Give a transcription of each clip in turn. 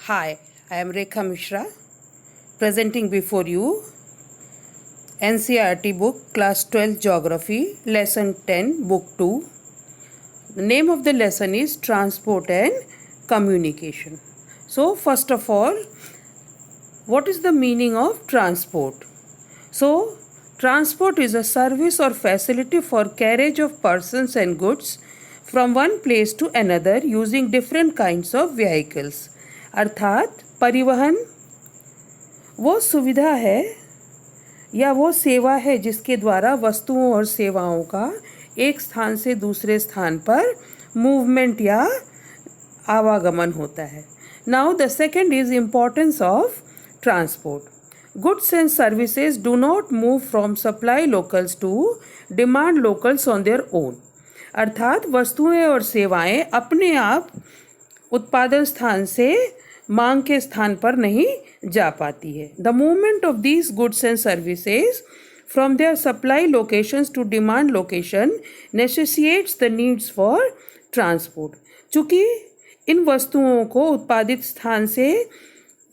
Hi, I am Rekha Mishra, presenting before you NCERT book, Class 12 Geography, Lesson 10, Book 2. The name of the lesson is Transport and Communication. So, first of all, what is the meaning of transport? So, transport is a service or facility for carriage of persons and goods from one place to another using different kinds of vehicles. अर्थात परिवहन वो सुविधा है या वो सेवा है जिसके द्वारा वस्तुओं और सेवाओं का एक स्थान से दूसरे स्थान पर मूवमेंट या आवागमन होता है. Now the second is importance of transport. Goods and services do not move from supply locals to demand locals on their own. अर्थात वस्तुएं और सेवाएं अपने आप उत्पादन स्थान से मांग के स्थान पर नहीं जा पाती है. The movement of these goods and services from their supply locations to demand location necessitates the needs for transport. चूँकि इन वस्तुओं को उत्पादित स्थान से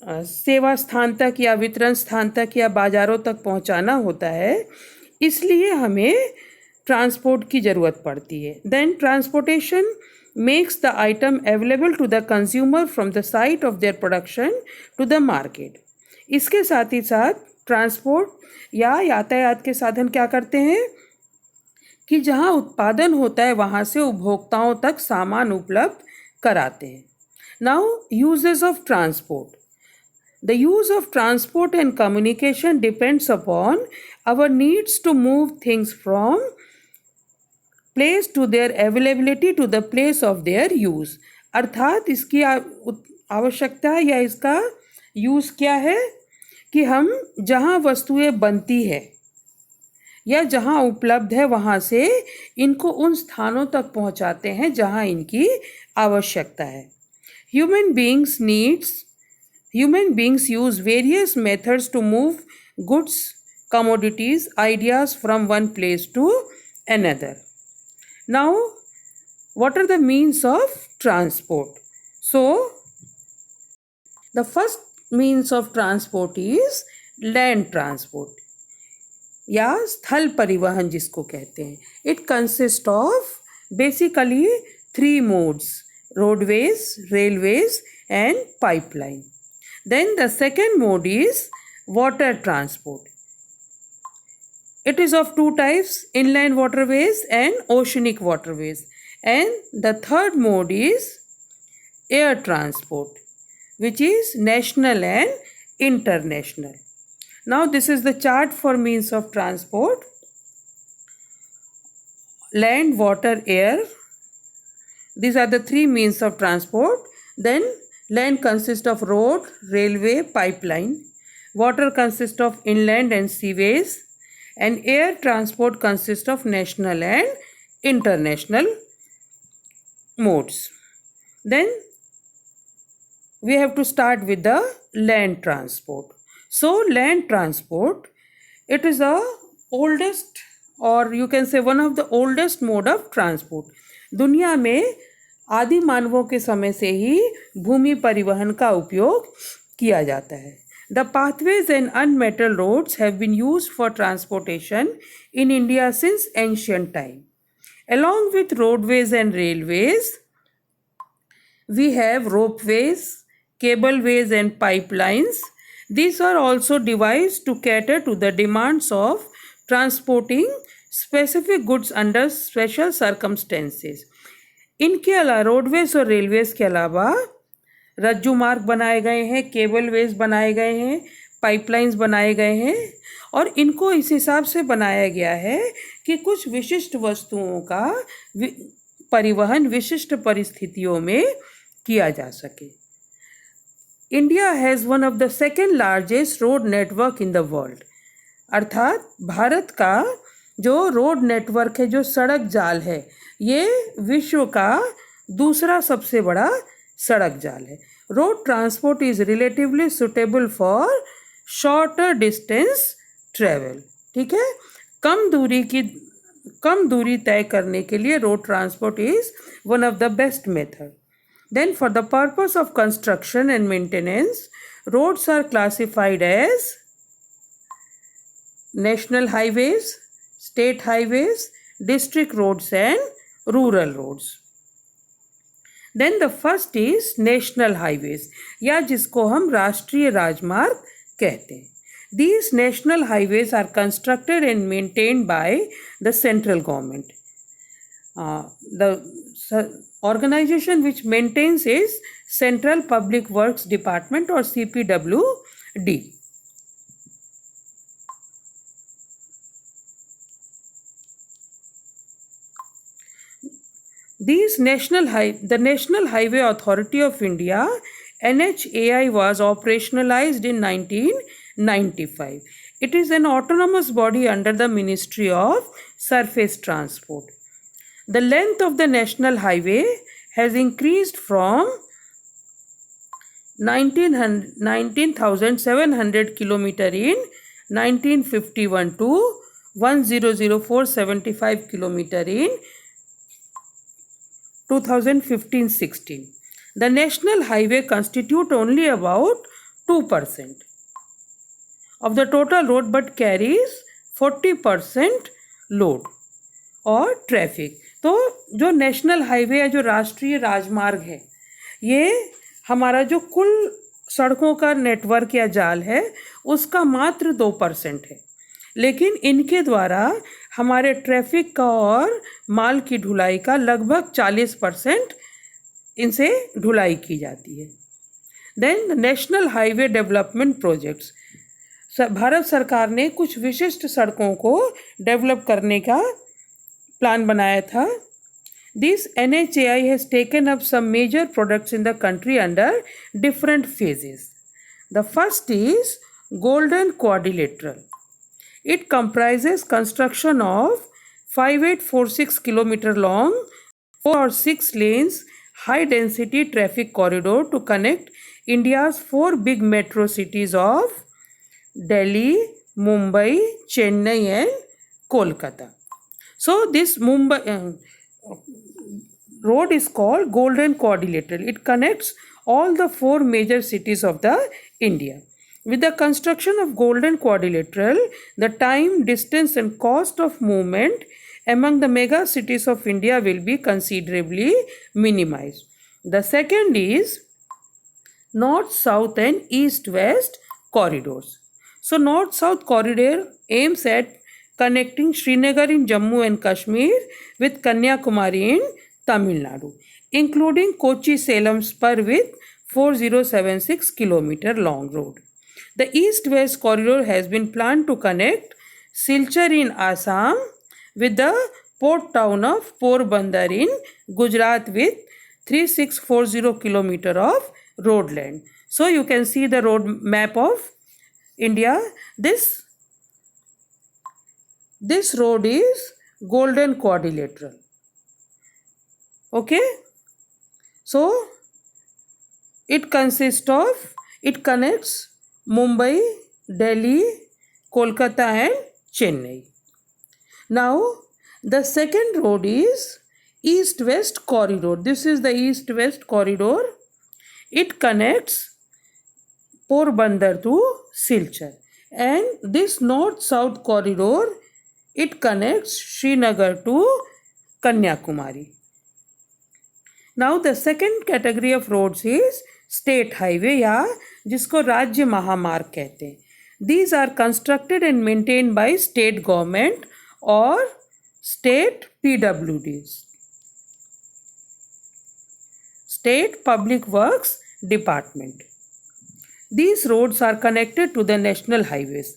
सेवा स्थान तक या वितरण स्थान तक या बाज़ारों तक पहुंचाना होता है, इसलिए हमें ट्रांसपोर्ट की ज़रूरत पड़ती है. Then transportation makes the item available to the consumer from the site of their production to the market. इसके साथ ही साथ ट्रांसपोर्ट या यातायात के साधन क्या करते हैं कि जहां उत्पादन होता है वहां से उपभोक्ताओं तक सामान उपलब्ध कराते हैं. Now uses of transport. The use of transport and communication depends upon our needs to move things from place to their availability to the place of their use. अर्थात इसकी आवश्यकता या इसका यूज़ क्या है कि हम जहाँ वस्तुएं बनती है या जहाँ उपलब्ध है वहाँ से इनको उन स्थानों तक पहुँचाते हैं जहाँ इनकी आवश्यकता है. Human beings use various methods to move goods, commodities, ideas from one place to another. Now, what are the means of transport? So, the first means of transport is land transport या स्थल परिवहन जिसको कहते हैं. It consists of basically 3 modes: roadways, railways and pipeline. Then the second mode is water transport. It is of 2 types: inland waterways and oceanic waterways. And the third mode is air transport, which is national and international. Now this is the chart for means of transport: land, water, air. These are the 3 means of transport. Then land consists of road, railway, pipeline. Water consists of inland and seaways. And air transport consists of national and international modes. Then we have to start with the land transport. So land transport, it is the oldest, or you can say one of the oldest mode of transport. दुनिया में आदि मानवों के समय से ही भूमि परिवहन का उपयोग किया जाता है. The pathways and unmetalled roads have been used for transportation in India since ancient time. Along with roadways and railways we have ropeways, cableways and pipelines. These are also devised to cater to the demands of transporting specific goods under special circumstances. इनके अलावा roadways और railways के अलावा रज्जू मार्ग बनाए गए हैं, केबलवेज बनाए गए हैं, पाइपलाइंस बनाए गए हैं और इनको इस हिसाब से बनाया गया है कि कुछ विशिष्ट वस्तुओं का परिवहन विशिष्ट परिस्थितियों में किया जा सके. India has one of the second largest road network in the world. अर्थात भारत का जो रोड नेटवर्क है, जो सड़क जाल है, ये विश्व का दूसरा सबसे बड़ा सड़क जाल है. Road transport is relatively suitable for shorter distance travel. ठीक है, कम दूरी तय करने के लिए road transport is one of the best method. Then for the purpose of construction and maintenance, roads are classified as national highways, state highways, district roads and rural roads. Then the first is national highways, या जिसको हम राष्ट्रीय राजमार्ग कहते हैं. These national highways are constructed and maintained by the central government. The organization which maintains is Central Public Works Department or CPWD. The National Highway Authority of India, NHAI, was operationalized in 1995. It is an autonomous body under the Ministry of Surface Transport. The length of the national highway has increased from 19,700 km in 1951 to 100475 km in 2015-16. The national highway constitute only about 2% of the total road but carries 40% load और traffic. तो जो national highway या जो राष्ट्रीय राजमार्ग है, ये हमारा जो कुल सड़कों का नेटवर्क या जाल है उसका मात्र 2% है, लेकिन इनके द्वारा हमारे ट्रैफिक का और माल की ढुलाई का लगभग 40% इनसे ढुलाई की जाती है. Then national highway development projects, Bharat सरकार ने कुछ विशिष्ट सड़कों को डेवलप करने का प्लान बनाया था. This NHAI has taken up some major projects in the country under different phases. The first is Golden Quadrilateral. It comprises construction of 5846 km long 4 or 6 lanes high density traffic corridor to connect India's 4 big metro cities of Delhi, Mumbai, Chennai and Kolkata. So this Mumbai road is called Golden Quadrilateral. It connects all the 4 major cities of the India. With the construction of Golden Quadrilateral, the time, distance and cost of movement among the mega cities of India will be considerably minimized. The second is North, South and East, West corridors. So North-South corridor aims at connecting Srinagar in Jammu and Kashmir with Kanyakumari in Tamil Nadu, including Kochi-Salem spur with 4076 km long road. The East-West corridor has been planned to connect Silchar in Assam with the port town of Porbandar in Gujarat with 3640 km of road length. So you can see the road map of India. This road is Golden Quadrilateral. Okay. So it connects Mumbai, Delhi, Kolkata and Chennai. Now the second road is East-West corridor. This is the East-West corridor. It connects Porbandar to Silchar. And this North-South corridor, it connects Srinagar to Kanyakumari. Now the second category of roads is state highway या जिसको राज्य महामार्ग कहते हैं. These are constructed and maintained by state government or state PWDs, State Public Works Department. These roads are connected to the national highways.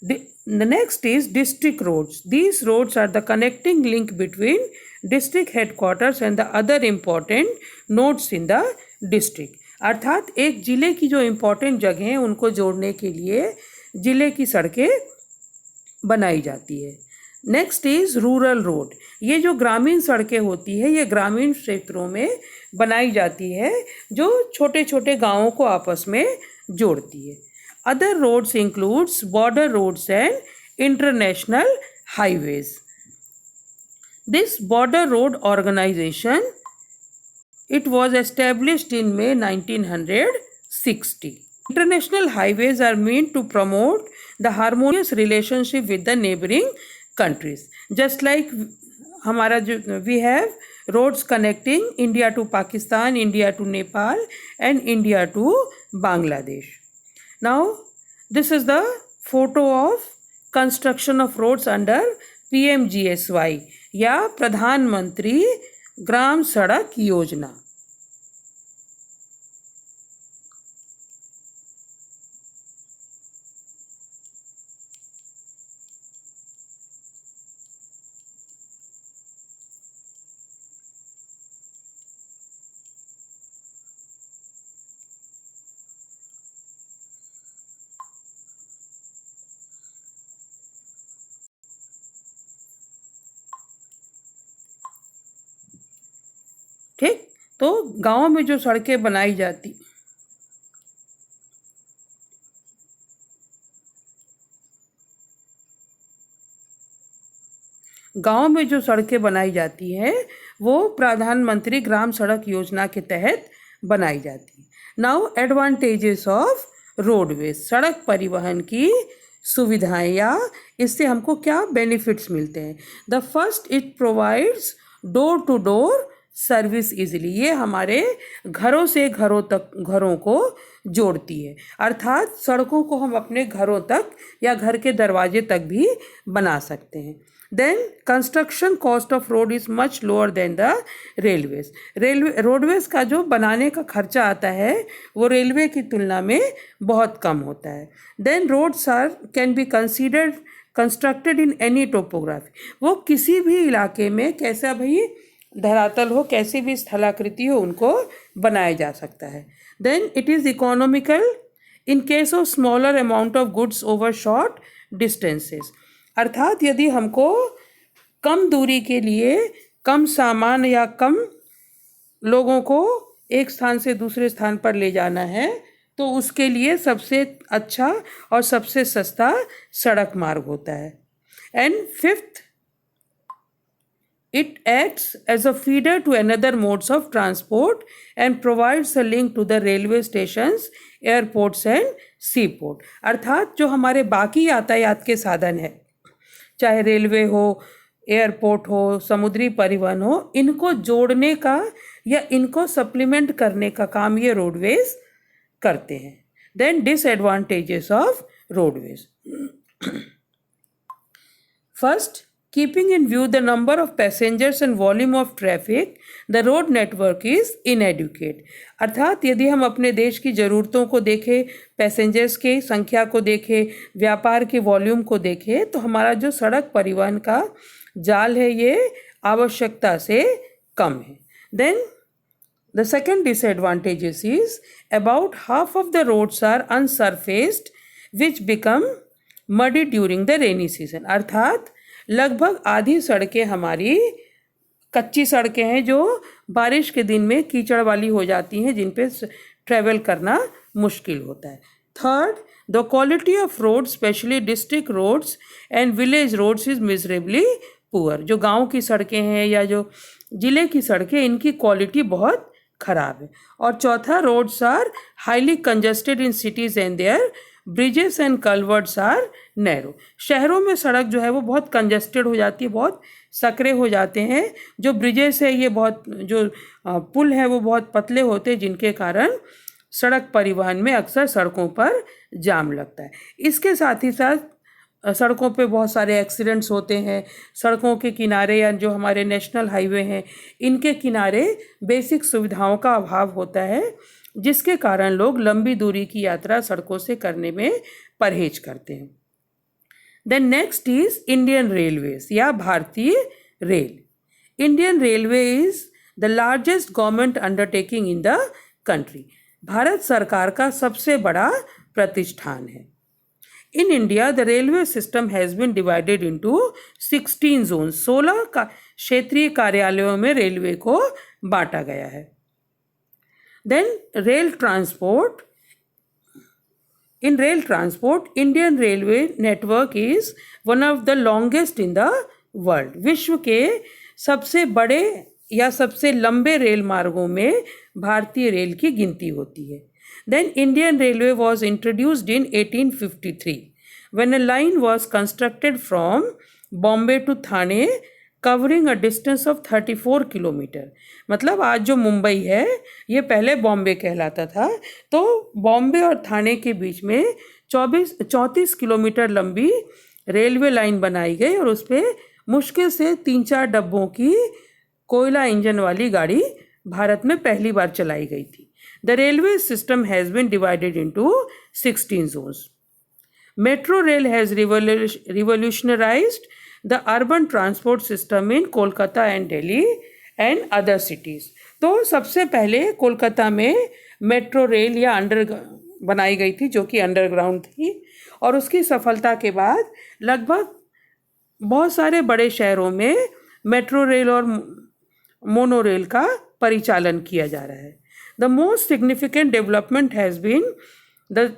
The next is district roads. These roads are the connecting link between district headquarters and the other important nodes in the district. अर्थात एक जिले की जो important जगह हैं उनको जोड़ने के लिए जिले की सड़कें बनाई जाती है. Next is rural road. ये जो ग्रामीण सड़कें होती है ये ग्रामीण क्षेत्रों में बनाई जाती है जो छोटे छोटे गांवों को आपस में जोड़ती है. Other roads includes border roads and international highways. This border road organization It was established in May 1960. International highways are meant to promote the harmonious relationship with the neighboring countries. Just like हमारा जो we have roads connecting India to Pakistan, India to Nepal, and India to Bangladesh. Now, this is the photo of construction of roads under PMGSY या प्रधानमंत्री ग्राम सड़क योजना. ठीक, तो गांव में जो सड़कें बनाई जाती हैं वो प्रधानमंत्री ग्राम सड़क योजना के तहत बनाई जाती है. नाउ एडवांटेजेस ऑफ रोडवेज, सड़क परिवहन की सुविधाएं या इससे हमको क्या बेनिफिट्स मिलते हैं. The first, it provides door to door service easily. ये हमारे घरों से घरों को जोड़ती है, अर्थात सड़कों को हम अपने घरों तक या घर के दरवाजे तक भी बना सकते हैं. Then construction cost of road is much lower than the railways. Roadways का जो बनाने का खर्चा आता है वो रेलवे की तुलना में बहुत कम होता है. Then roads are can be constructed in any topography. वो किसी भी इलाके में कैसा भाई धरातल हो, कैसी भी स्थलाकृति हो, उनको बनाया जा सकता है. Then it is economical in case of smaller amount of goods over short distances. अर्थात यदि हमको कम दूरी के लिए कम सामान या कम लोगों को एक स्थान से दूसरे स्थान पर ले जाना है तो उसके लिए सबसे अच्छा और सबसे सस्ता सड़क मार्ग होता है. And fifth, it acts as a feeder to another modes of transport and provides a link to the railway stations, airports and seaport. अर्थात जो हमारे बाकी यातायात के साधन है, चाहे रेलवे हो, एयरपोर्ट हो, समुद्री परिवहन हो, इनको जोड़ने का या इनको सप्लीमेंट करने का काम ये रोडवेज करते हैं. Then disadvantages of roadways. First, keeping in view the number of passengers and volume of traffic, the road network is inadequate. अर्थात यदि हम अपने देश की ज़रूरतों को देखें, पैसेंजर्स की संख्या को देखें, व्यापार के वॉल्यूम को देखें, तो हमारा जो सड़क परिवहन का जाल है ये आवश्यकता से कम है. Then the second disadvantages is about half of the roads are unsurfaced which become muddy during the rainy season. अर्थात लगभग आधी सड़कें हमारी कच्ची सड़कें हैं जो बारिश के दिन में कीचड़ वाली हो जाती हैं, जिन पे ट्रैवल करना मुश्किल होता है. Third, the quality of road specially district roads and village roads is miserably poor. जो गांव की सड़कें हैं या जो ज़िले की सड़कें, इनकी क्वालिटी बहुत ख़राब है. और चौथा, roads are highly congested in cities and their bridges and culverts are narrow. शहरों में सड़क जो है वो बहुत कंजस्टेड हो जाती है, बहुत सकरे हो जाते हैं. जो ब्रिजेस है ये बहुत, जो पुल है वो बहुत पतले होते हैं, जिनके कारण सड़क परिवहन में अक्सर सड़कों पर जाम लगता है. इसके साथ ही साथ सड़कों पे बहुत सारे एक्सीडेंट्स होते हैं. सड़कों के किनारे या जो हमारे नेशनल हाईवे हैं, इनके किनारे बेसिक सुविधाओं का अभाव होता है, जिसके कारण लोग लंबी दूरी की यात्रा सड़कों से करने में परहेज करते हैं. Then next is Indian railways या भारतीय रेल. Indian railway is the largest government undertaking in the country. Bharat सरकार का सबसे बड़ा प्रतिष्ठान है. In India the railway system has been divided into 16 zone. 16 का क्षेत्रीय कार्यालयों में रेलवे को बांटा गया है. Then rail transport. In rail transport, Indian railway network is one of the longest in the world. विश्व के सबसे बड़े या सबसे लंबे रेल मार्गों में भारतीय रेल की गिनती होती है। Then Indian railway was introduced in 1853 when a line was constructed from Bombay to Thane covering a distance of 34 kilometre. मतलब आज जो मुंबई है ये पहले बॉम्बे कहलाता था, तो बॉम्बे और थाने के बीच में 34 किलोमीटर लंबी रेलवे लाइन बनाई गई और उस पर मुश्किल से 3-4 डब्बों की कोयला इंजन वाली गाड़ी भारत में पहली बार चलाई गई थी। The railway system has been divided into 16 zones. Metro rail has revolutionized the urban transport system in Kolkata and Delhi and other cities. तो सबसे पहले कोलकाता में मेट्रो रेल या बनाई गई थी जो कि अंडरग्राउंड थी, और उसकी सफलता के बाद लगभग बहुत सारे बड़े शहरों में मेट्रो रेल और मोनो रेल का परिचालन किया जा रहा है। The most significant development has been the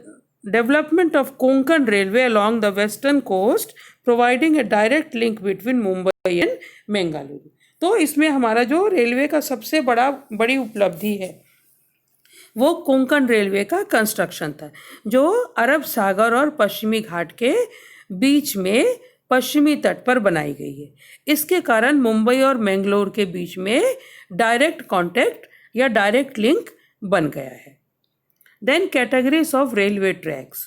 development of Konkan Railway along the western coast, providing a direct link between Mumbai and Mangaluru. तो इसमें हमारा जो रेलवे का सबसे बड़ी उपलब्धि है वो कोंकण रेलवे का कंस्ट्रक्शन था, जो अरब सागर और पश्चिमी घाट के बीच में पश्चिमी तट पर बनाई गई है। इसके कारण मुंबई और मैंगलोर के बीच में डायरेक्ट कॉन्टैक्ट या डायरेक्ट लिंक बन गया है। Then categories of railway tracks,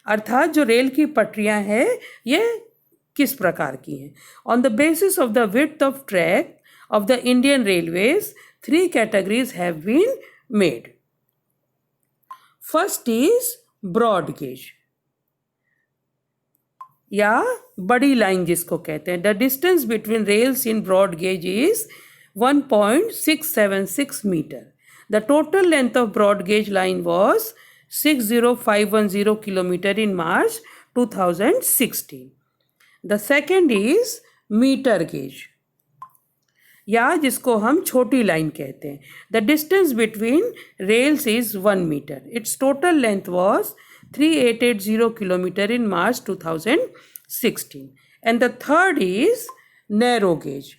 अर्थात जो रेल की पटरियां हैं ये किस प्रकार की हैं। On the basis of the width of track of the Indian railways 3 categories have been made. First is broad gauge या बड़ी लाइन जिसको कहते हैं। The distance between rails in broad gauge is 1.676 metre. The total length of broad gauge line was 60510 kilometer in March 2016. The second is meter gauge या जिसको हम छोटी line कहते हैं। The distance between rails is 1 meter. Its total length was 3880 kilometer in March 2016. And the third is narrow gauge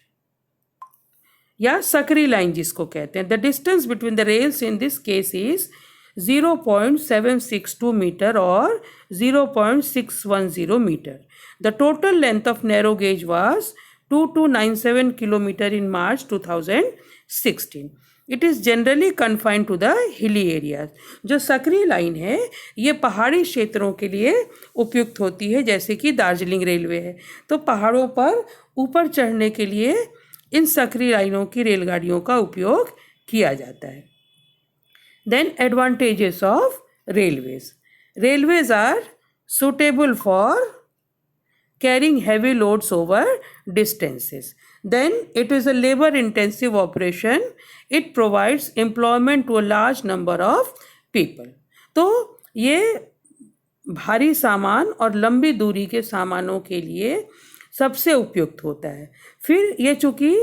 या सकरी line जिसको कहते हैं। The distance between the rails in this case is 0.762 metre और 0.610 metre. The total length of narrow gauge was 2297 kilometre in March 2016. It is generally confined to the hilly areas. जो सकरी line है ये पहाड़ी क्षेत्रों के लिए उपयुक्त होती है, जैसे कि दार्जिलिंग रेलवे है, तो पहाड़ों पर ऊपर चढ़ने के लिए इन सकरी लाइनों की रेलगाड़ियों का उपयोग किया जाता है। Then advantages of railways. Railways are suitable for carrying heavy loads over distances. Then it is a labour intensive operation. It provides employment to a large number of people. तो ये भारी सामान और लंबी दूरी के सामानों के लिए सबसे उपयुक्त होता है। फिर ये चूँकि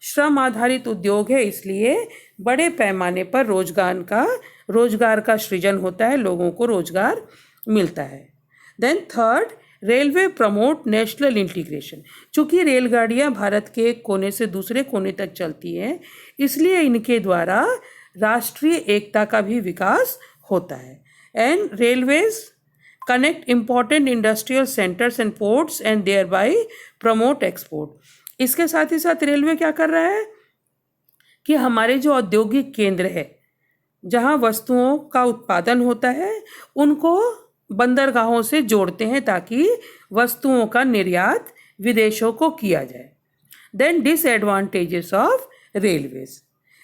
श्रम आधारित उद्योग है इसलिए बड़े पैमाने पर रोजगार का सृजन होता है, लोगों को रोजगार मिलता है। Then third, railway promote national integration. चूँकि रेलगाड़ियाँ भारत के एक कोने से दूसरे कोने तक चलती हैं इसलिए इनके द्वारा राष्ट्रीय एकता का भी विकास होता है। And railways connect important industrial centers and ports and thereby promote export. इसके साथ ही साथ रेलवे क्या कर रहा है कि हमारे जो औद्योगिक केंद्र है जहाँ वस्तुओं का उत्पादन होता है उनको बंदरगाहों से जोड़ते हैं ताकि वस्तुओं का निर्यात विदेशों को किया जाए। Then disadvantages of railways.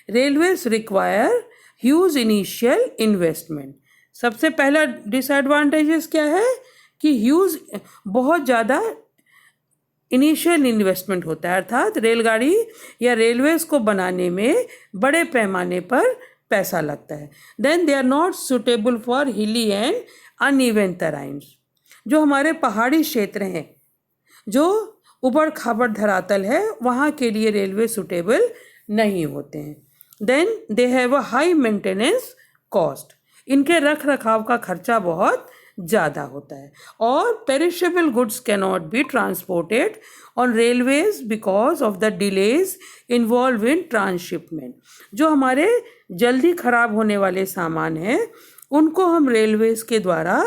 Railways require huge initial investment. सबसे पहला डिसएडवांटेजेस क्या है कि बहुत ज़्यादा इनिशियल इन्वेस्टमेंट होता है, अर्थात रेलगाड़ी या रेलवेज को बनाने में बड़े पैमाने पर पैसा लगता है। Then they are not suitable for hilly and uneven terrains. जो हमारे पहाड़ी क्षेत्र हैं, जो उबड़ खाबड़ धरातल है, वहाँ के लिए रेलवे सुटेबल नहीं होते हैं। Then they have a high maintenance cost. इनके रख रखाव का खर्चा बहुत ज़्यादा होता है। और perishable goods cannot be transported on railways because of the delays involve in transshipment. जो हमारे जल्दी खराब होने वाले सामान हैं उनको हम रेलवेज के द्वारा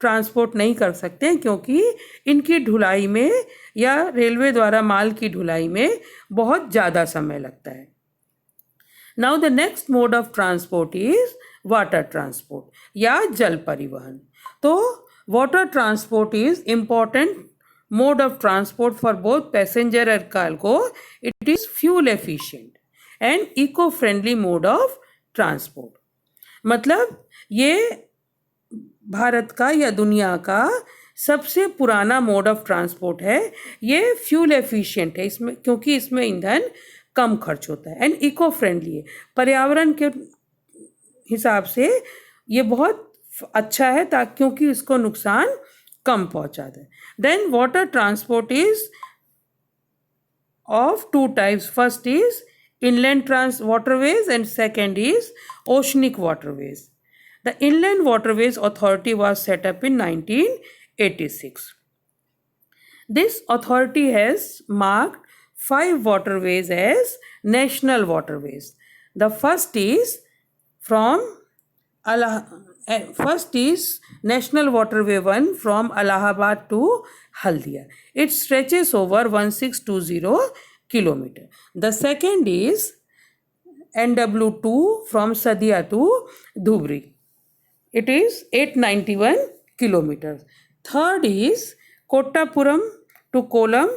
ट्रांसपोर्ट नहीं कर सकते हैं, क्योंकि इनकी ढुलाई में या रेलवे द्वारा माल की ढुलाई में बहुत ज़्यादा समय लगता है। Now the next mode of transport is water transport या जल परिवहन। तो water transport is important mode of transport for both passenger and cargo. It is fuel efficient and eco-friendly mode of transport. मतलब ये भारत का या दुनिया का सबसे पुराना मोड ऑफ ट्रांसपोर्ट है। ये फ्यूल एफिशिएंट है इसमें, क्योंकि इसमें ईंधन कम खर्च होता है, एंड इको फ्रेंडली है। पर्यावरण के हिसाब से ये बहुत अच्छा है ताकि क्योंकि इसको नुकसान कम पहुंचाता है। Then water transport is of two types. First is inland waterways and second is oceanic waterways. The Inland Waterways Authority was set up in 1986. This authority has marked 5 waterways as national waterways. The first is National Waterway 1 from Allahabad to Haldia. It stretches over 1620 kilometer. The second is NW2 from Sadia to Dhubri. It is 891 kilometers. Third is Kottapuram to Kollam,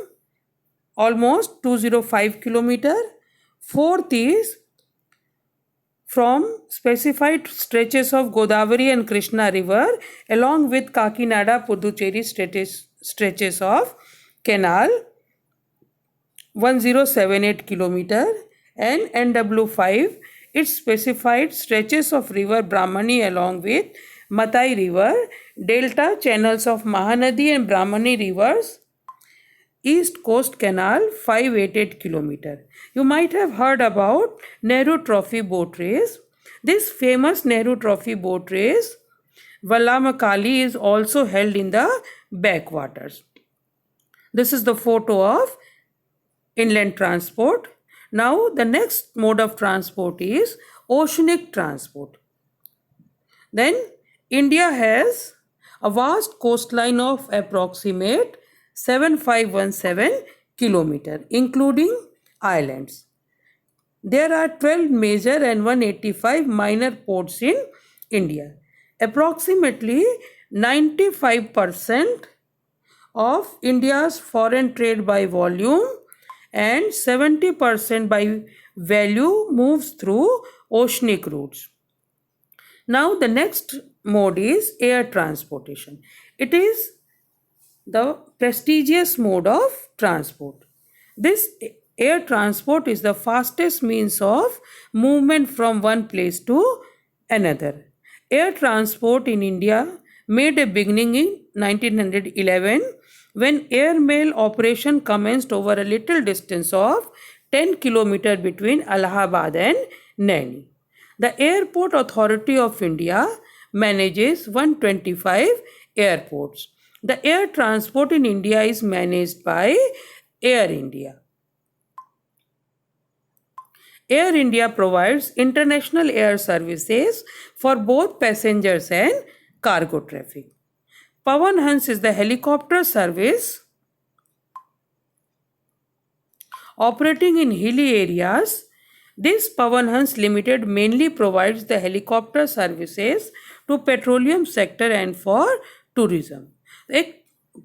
almost 205 kilometer. Fourth is from specified stretches of Godavari and Krishna river along with Kakinada Puducherry stretches of canal 1078 kilometer, and NW5 its specified stretches of river Brahmani along with Matai river, delta channels of Mahanadi and Brahmani rivers, East Coast Canal 588 kilometer. You might have heard about Nehru Trophy boat race. This famous Nehru Trophy boat race, Vallamakali, is also held in the backwaters. This is the photo of inland transport. Now the next mode of transport is oceanic transport. Then India has a vast coastline of approximate 7517 kilometer, including islands. There are 12 major and 185 minor ports in India. Approximately 95% of India's foreign trade by volume and 70% by value moves through oceanic routes. Now the next mode is air transportation. It is the prestigious mode of transport. This air transport is the fastest means of movement from one place to another. Air transport in India made a beginning in 1911 when air mail operation commenced over a little distance of 10 km between Allahabad and Naini. The Airport Authority of India manages 125 airports. The air transport in India is managed by Air India. Air India provides international air services for both passengers and cargo traffic. Pawan Hans is the helicopter service operating in hilly areas. This Pawan Hans Limited mainly provides the helicopter services to petroleum sector and for tourism. एक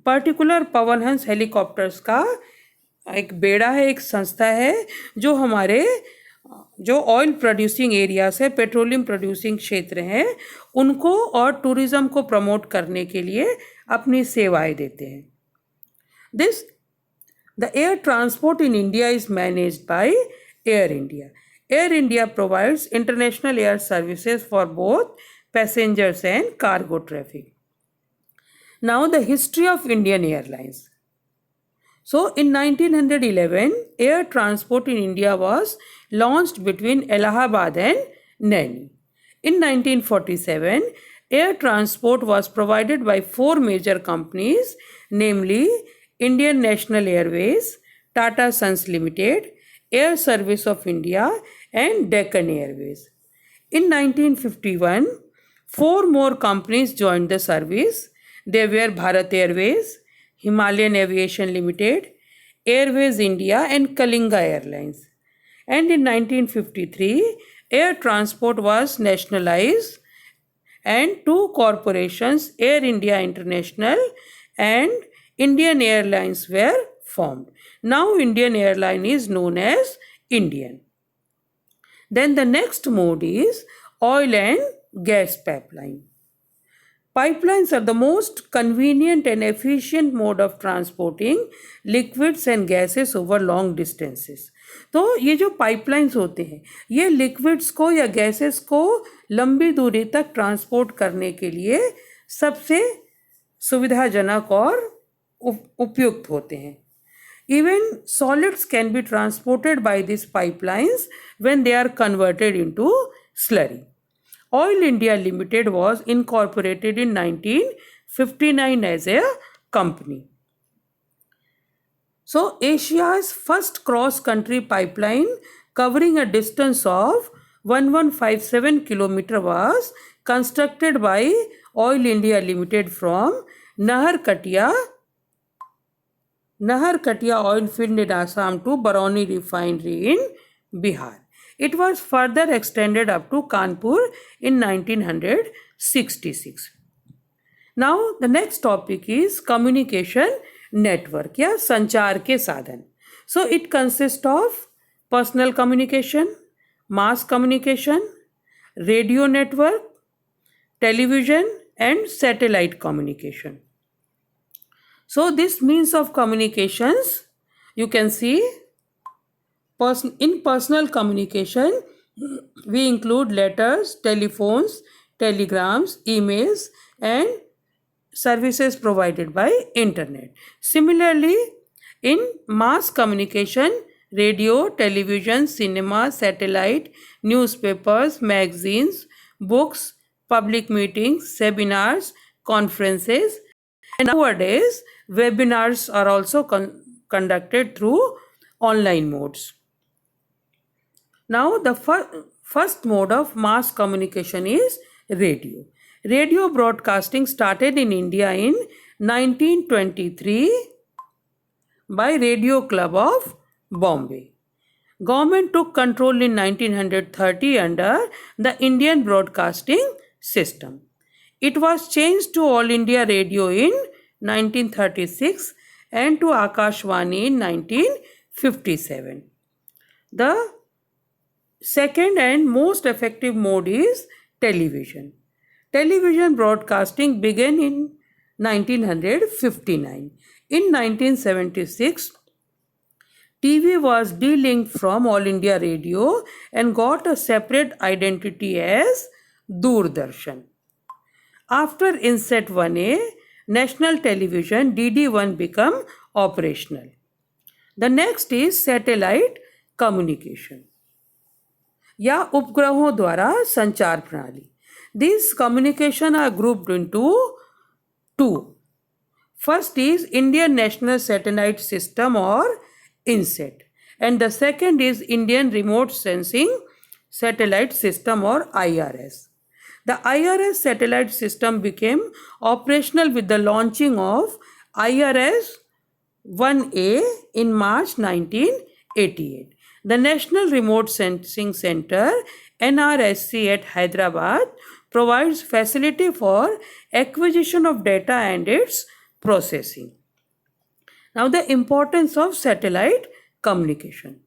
particular Pawan Hans helicopters का एक बेड़ा है, एक संस्था है जो हमारे जो ऑयल प्रोड्यूसिंग एरियाज है, पेट्रोलियम प्रोड्यूसिंग क्षेत्र हैं, उनको और टूरिज्म को प्रमोट करने के लिए अपनी सेवाएं देते हैं। The air transport in India is managed by air India. Air India provides international air services for both passengers and cargo traffic. Now the history of Indian Airlines. So in 1911, air transport in India was launched between Allahabad and Naini. In 1947, Air transport was provided by four major companies, namely Indian National Airways, Tata Sons Limited, Air Service of India, and Deccan Airways. In 1951, four more companies joined the service. They were Bharat Airways, Himalayan Aviation Limited, Airways India, and Kalinga Airlines. And in 1953, air transport was nationalized and two corporations, Air India International and Indian Airlines, were formed. Now Indian Airline is known as Indian. Then the next mode is oil and gas pipeline. Pipelines are the most convenient and efficient mode of transporting liquids and gases over long distances. तो ये जो pipelines होते हैं ये liquids को या gases को लंबी दूरी तक ट्रांसपोर्ट करने के लिए सबसे सुविधाजनक और उपयुक्त होते हैं. Even solids can be transported by these pipelines when they are converted into slurry. Oil India Limited was incorporated in 1959 as a company. So, Asia's first cross-country pipeline covering a distance of 1157 km was constructed by Oil India Limited from Naharkatia oil field in Assam to Barauni refinery in Bihar. It was further extended up to Kanpur in 1966. Now the next topic is communication network या संचार के साधन. So it consists of personal communication, mass communication, radio network, television and satellite communication. So this means of communications, you can see in personal communication we include letters, telephones, telegrams, emails and services provided by internet. Similarly, in mass communication, radio, television, cinema, satellite, newspapers, magazines, books, public meetings, seminars, conferences, and nowadays webinars are also conducted through online modes. Now the first mode of mass communication is radio. Radio broadcasting started in India in 1923 by Radio Club of Bombay. Government took control in 1930 under the Indian Broadcasting System. It was changed to All India Radio in 1936 and to Akashvani in 1957. The second and most effective mode is television. Television broadcasting began in 1959. In 1976, TV was delinked from All India Radio and got a separate identity as Doordarshan. After Inset 1A, national television DD1 became operational. The next is satellite communication या उपग्रहों द्वारा संचार प्रणाली. These communication are grouped into two. First is Indian National Satellite System or INSET and the second is Indian Remote Sensing Satellite System or IRS. The IRS satellite system became operational with the launching of IRS-1A in March 1988. The National Remote Sensing Center NRSC at Hyderabad provides facility for acquisition of data and its processing. Now the importance of satellite communication.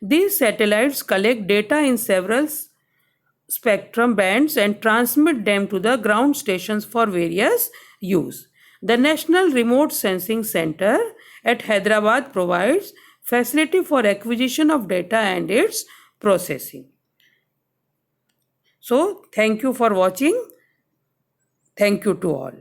These satellites collect data in several spectrum bands and transmit them to the ground stations for various use. The National Remote Sensing Center at Hyderabad provides facility for acquisition of data and its processing. So, thank you for watching. Thank you to all.